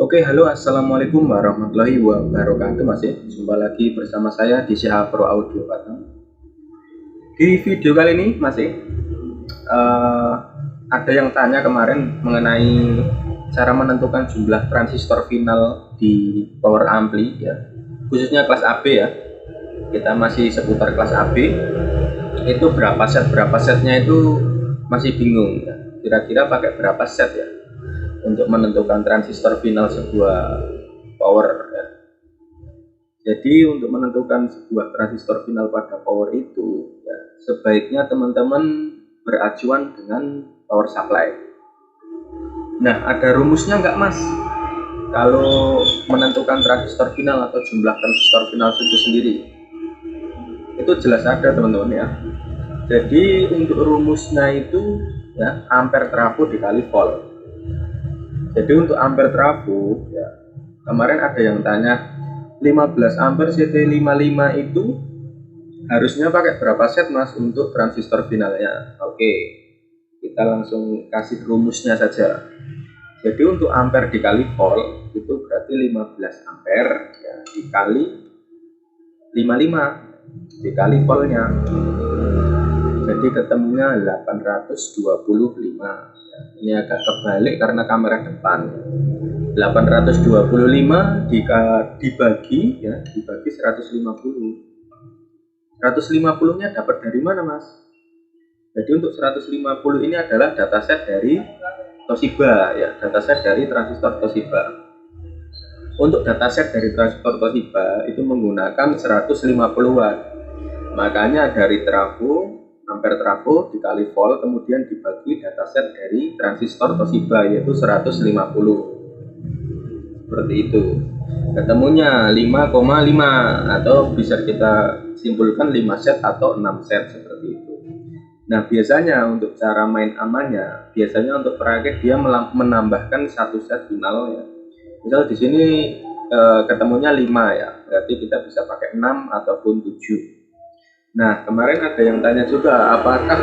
Oke, halo, assalamualaikum warahmatullahi wabarakatuh. Masih jumpa lagi bersama saya di CH Pro Audio Batang. Di video kali ini masih ada yang tanya kemarin mengenai cara menentukan jumlah transistor final di power ampli ya, khususnya kelas AB ya. Kita masih seputar kelas AB. Itu berapa setnya itu masih bingung ya. Kira-kira pakai berapa set ya untuk menentukan transistor final sebuah power ya. Jadi untuk menentukan sebuah transistor final pada power itu ya, sebaiknya teman-teman beracuan dengan power supply. Nah, ada rumusnya nggak mas? Kalau menentukan transistor final atau jumlah transistor final itu sendiri, itu jelas ada teman-teman ya. Jadi untuk rumusnya itu ya ampere trafo dikali volt. Jadi untuk ampere trafo ya, kemarin ada yang tanya 15 ampere CT55 itu harusnya pakai berapa set mas untuk transistor finalnya. Oke, kita langsung kasih rumusnya saja. Jadi untuk ampere dikali volt itu berarti 15 ampere ya, dikali 55 dikali voltnya, jadi ketemunya 825 ya. Ini agak kebalik karena kamera depan. 825 dibagi 150. 150 nya dapat dari mana mas? Jadi untuk 150 ini adalah dataset dari Toshiba ya, dataset dari transistor Toshiba. Untuk dataset dari transistor Toshiba itu menggunakan 150 watt. Makanya dari trafo, ampere trafo dikali volt, kemudian dibagi dataset dari transistor Toshiba yaitu 150. Seperti itu. Ketemunya 5,5 atau bisa kita simpulkan 5 set atau 6 set seperti itu. Nah, biasanya untuk cara main amannya, biasanya untuk perakit dia menambahkan satu set final ya. Misal di sini ketemunya 5 ya, berarti kita bisa pakai 6 ataupun 7. Nah, kemarin ada yang tanya juga, apakah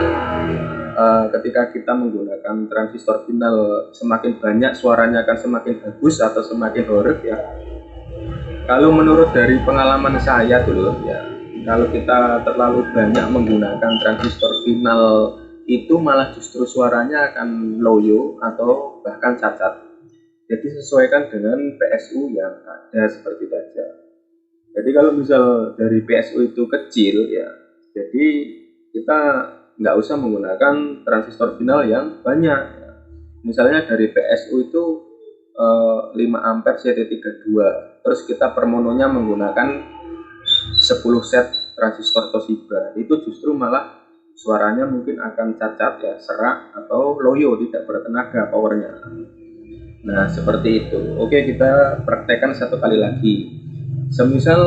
ketika kita menggunakan transistor final semakin banyak suaranya akan semakin bagus atau semakin horeg ya? Kalau menurut dari pengalaman saya dulu ya, kalau kita terlalu banyak menggunakan transistor final itu malah justru suaranya akan loyo atau bahkan cacat. Jadi sesuaikan dengan PSU yang ada seperti itu aja. Jadi kalau misal dari PSU itu kecil ya, jadi kita nggak usah menggunakan transistor final yang banyak. Misalnya dari PSU itu 5 ampere CT32, terus kita per mononya menggunakan 10 set transistor Toshiba, itu justru malah suaranya mungkin akan cacat ya, serak atau loyo, tidak bertenaga powernya. Nah seperti itu. Oke, kita praktekkan satu kali lagi. Semisal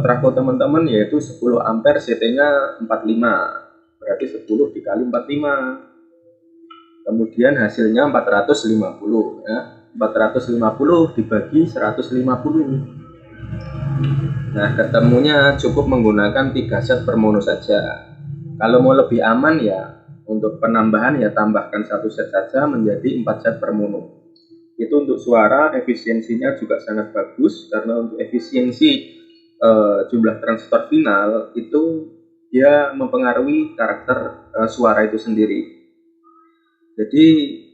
trafo teman-teman yaitu 10 ampere CT-nya 45, berarti 10 dikali 45, kemudian hasilnya 450 ya. 450 dibagi 150. Nah, ketemunya cukup menggunakan 3 set per mono saja. Kalau mau lebih aman ya, untuk penambahan ya tambahkan 1 set saja menjadi 4 set per mono. Itu untuk suara efisiensinya juga sangat bagus, karena untuk efisiensi jumlah transistor final itu dia mempengaruhi karakter suara itu sendiri. Jadi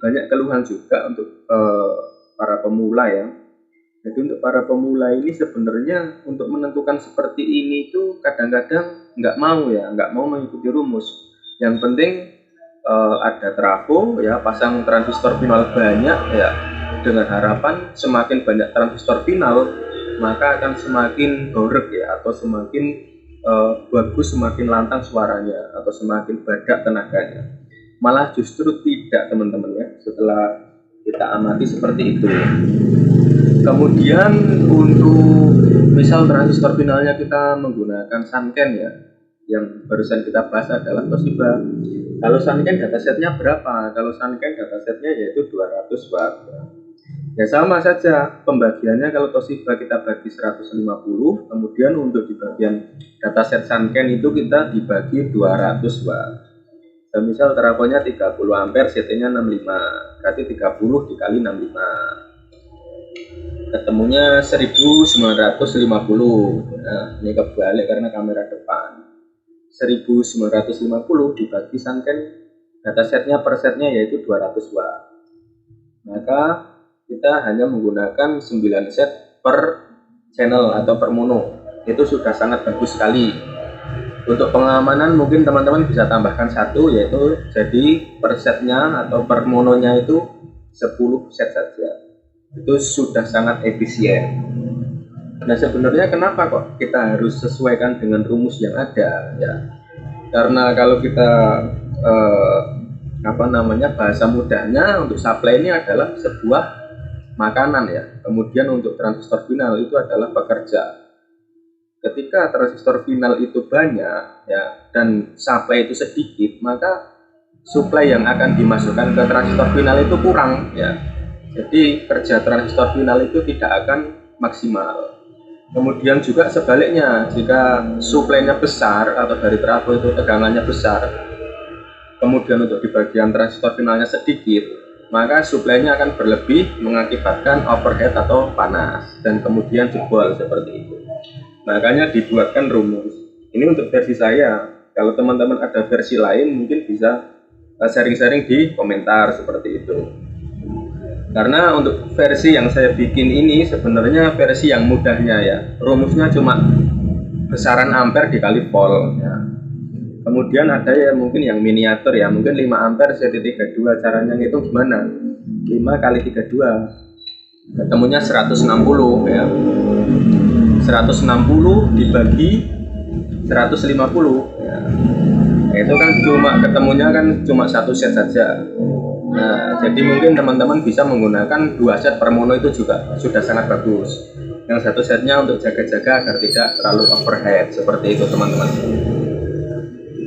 banyak keluhan juga untuk para pemula ya. Jadi untuk para pemula ini sebenarnya untuk menentukan seperti ini itu kadang-kadang nggak mau mengikuti rumus. Yang penting ada trafo ya, pasang transistor final banyak ya, dengan harapan semakin banyak transistor final maka akan semakin horeg ya, atau semakin bagus, semakin lantang suaranya, atau semakin badak tenaganya. Malah justru tidak teman-teman ya, setelah kita amati seperti itu. Kemudian untuk misal transistor finalnya kita menggunakan Sanken ya, yang barusan kita bahas adalah Toshiba. Kalau Sanken datasetnya berapa? Kalau Sanken datasetnya yaitu 200 watt ya, sama saja pembagiannya. Kalau Toshiba kita bagi 150, kemudian untuk di bagian dataset Sanken itu kita dibagi 200 watt. Dan misal trafonya 30 ampere, CT nya 65, berarti 30 dikali 65. ketemunya 1950. Nah, ini kebalik karena kamera depan. 1950 dibagi Sanken, datasetnya per setnya yaitu 200 watt. Maka kita hanya menggunakan 9 set per channel atau per mono. Itu sudah sangat bagus sekali. Untuk pengamanan mungkin teman-teman bisa tambahkan satu, yaitu jadi per setnya atau per mononya itu 10 set saja. Itu sudah sangat efisien. Nah, sebenarnya kenapa kok kita harus sesuaikan dengan rumus yang ada ya? Karena kalau kita bahasa mudahnya, untuk supply ini adalah sebuah makanan ya. Kemudian untuk transistor final itu adalah pekerja. Ketika transistor final itu banyak ya dan supply itu sedikit, maka supply yang akan dimasukkan ke transistor final itu kurang ya. Jadi kerja transistor final itu tidak akan maksimal. Kemudian juga sebaliknya, jika suplainya besar atau dari trafo itu tegangannya besar, kemudian untuk di bagian transistor finalnya sedikit, maka suplainya akan berlebih mengakibatkan overhead atau panas dan kemudian jebol seperti itu. Makanya dibuatkan rumus. Ini untuk versi saya. Kalau teman-teman ada versi lain mungkin bisa sharing-sharing di komentar seperti itu. Karena untuk versi yang saya bikin ini sebenarnya versi yang mudahnya ya. Rumusnya cuma besaran ampere dikali volt ya. Kemudian ada ya mungkin yang miniatur ya, mungkin 5 ampere C32. Caranya itu gimana? 5 kali 32 ketemunya 160 ya. 160 dibagi 150 ya. Itu kan ketemunya kan cuma satu set saja. Nah, jadi mungkin teman-teman bisa menggunakan 2 set per mono, itu juga sudah sangat bagus. Yang satu setnya untuk jaga-jaga agar tidak terlalu overhead, seperti itu teman-teman.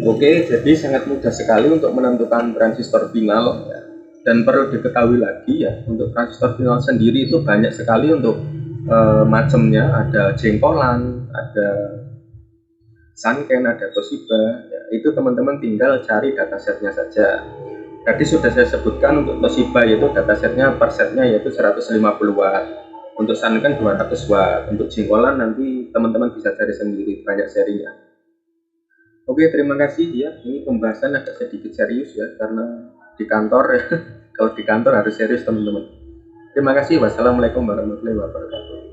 Oke, jadi sangat mudah sekali untuk menentukan transistor final ya. Dan perlu diketahui lagi ya, untuk transistor final sendiri itu banyak sekali untuk macamnya. Ada jengkolan, ada Sanken, ada Toshiba ya. Itu teman-teman tinggal cari datasetnya saja. Tadi sudah saya sebutkan untuk Toshiba yaitu datasetnya per setnya yaitu 150 watt, untuk Sanken 200 watt, untuk jengkolan nanti teman-teman bisa cari sendiri, banyak serinya. Oke, terima kasih ya. Ini pembahasan agak sedikit serius ya, karena di kantor ya. Kalau di kantor harus serius teman-teman. Terima kasih. Wassalamualaikum warahmatullahi wabarakatuh.